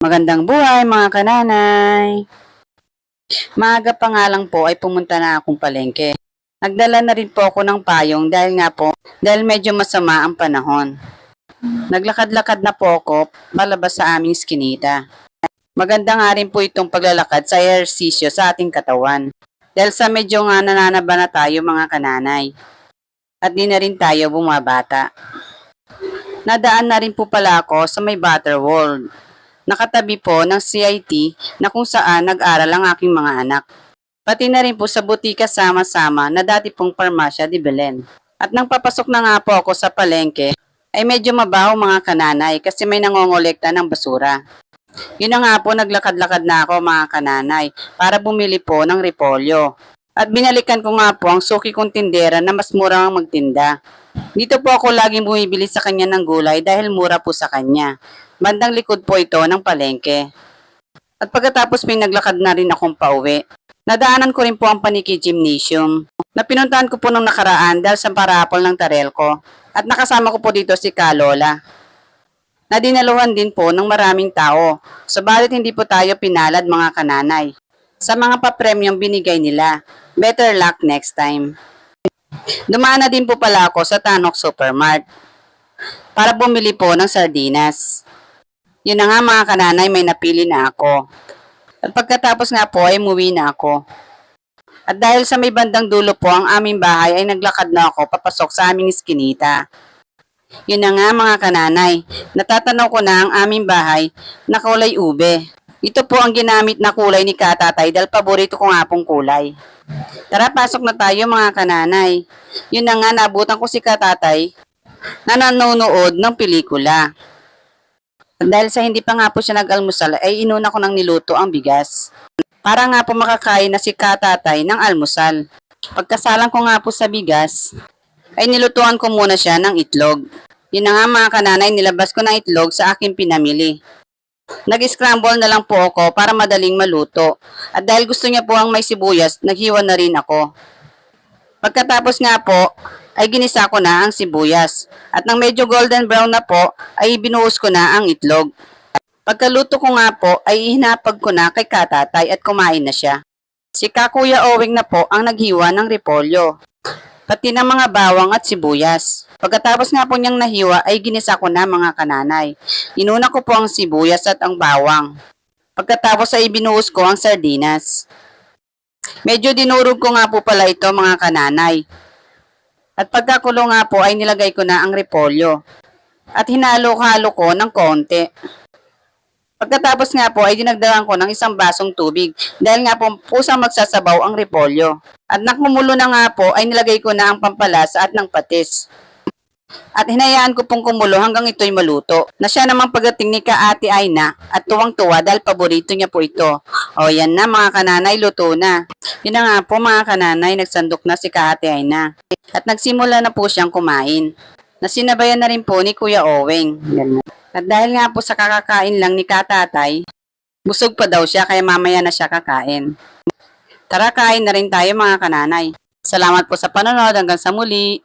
Magandang buhay mga kananay. Maaga pa nga lang po ay pumunta na akong palengke. Nagdala na rin po ako ng payong dahil medyo masama ang panahon. Naglakad-lakad na po ako palabas sa aming skinita. Maganda nga rin po itong paglalakad sa ehersisyo sa ating katawan. Dahil sa medyo nga nananaba na tayo mga kananay. At di na rin tayo bumabata. Nadaan na rin po pala ako sa may Butterworld. Nakatabi po ng CIT na kung saan nag-aral ang aking mga anak. Pati na rin po sa butika sama-sama na dati pong Farmacia de Belen. At nang papasok na nga po ako sa palengke, ay medyo mabaho mga kananay kasi may nangongolekta ng basura. Yun na nga po, naglakad-lakad na ako mga kananay para bumili po ng repolyo. At binalikan ko nga po ang suki kong tindera na mas mura ang magtinda. Dito po ako laging bumibili sa kanya ng gulay dahil mura po sa kanya. Bandang likod po ito ng palengke. At pagkatapos may naglakad na rin akong pauwi. Nadaanan ko rin po ang Paniki Gymnasium na pinuntahan ko po nung nakaraan dahil sa parapol ng Tarelco. At nakasama ko po dito si Kalola. Nadinaluhan din po ng maraming tao. Subalit hindi po tayo pinalad mga kananay. Sa mga papremyong binigay nila. Better luck next time. Dumaan na din po pala ako sa Tanok Supermart para bumili po ng sardinas. Yun na nga mga kananay, may napili na ako. At pagkatapos nga po ay umuwi na ako. At dahil sa may bandang dulo po ang aming bahay ay naglakad na ako papasok sa aming iskinita. Yun na nga mga kananay, natatanaw ko na ang aming bahay na kulay ube. Ito po ang ginamit na kulay ni Katatay dahil paborito ko nga pong kulay. Tara, pasok na tayo mga kananay. Yun na nga, nabutan ko si Katatay na nanonood ng pelikula. Dahil sa hindi pa nga po siya nag-almusal, ay inuna ko nang niluto ang bigas. Para nga po makakain na si Katatay ng almusal. Pagkasalang ko nga po sa bigas, ay nilutuan ko muna siya ng itlog. Yun na nga mga kananay, nilabas ko ng itlog sa aking pinamili. Nag-scramble na lang po ako para madaling maluto. At dahil gusto niya po ang may sibuyas, naghiwa na rin ako. Pagkatapos nga po, ay ginisa ko na ang sibuyas. At nang medyo golden brown na po, ay binuhos ko na ang itlog. Pagkaluto ko nga po, ay hinapag ko na kay Katatay at kumain na siya. Si Kakuya Owing na po ang naghiwa ng repolyo, pati ng mga bawang at sibuyas. Pagkatapos nga po niyang nahiwa, ay ginisa ko na mga kananay. Inuna ko po ang sibuyas at ang bawang. Pagkatapos ay binuhos ko ang sardinas. Medyo dinurog ko nga po pala ito mga kananay. At pagkakulo nga po ay nilagay ko na ang repolyo. At hinalo-halo ko ng konti. Pagkatapos nga po ay dinagdagan ko ng isang basong tubig dahil nga po pusang magsasabaw ang repolyo. At nakumulo na nga po ay nilagay ko na ang pampalasa at ng patis. At hinayaan ko pong kumulo hanggang ito'y maluto. Na siya namang pagdating ni Ate Aina at tuwang-tuwa dahil paborito niya po ito. O yan na mga kananay, luto na. Yun na nga po mga kananay, nagsandok na si Ate Aina. At nagsimula na po siyang kumain. Nasinabayan na rin po ni Kuya Owing. At dahil nga po sa kakakain lang ni Katatay, busog pa daw siya kaya mamaya na siya kakain. Tara, kain na rin tayo mga kananay. Salamat po sa panonood, hanggang sa muli.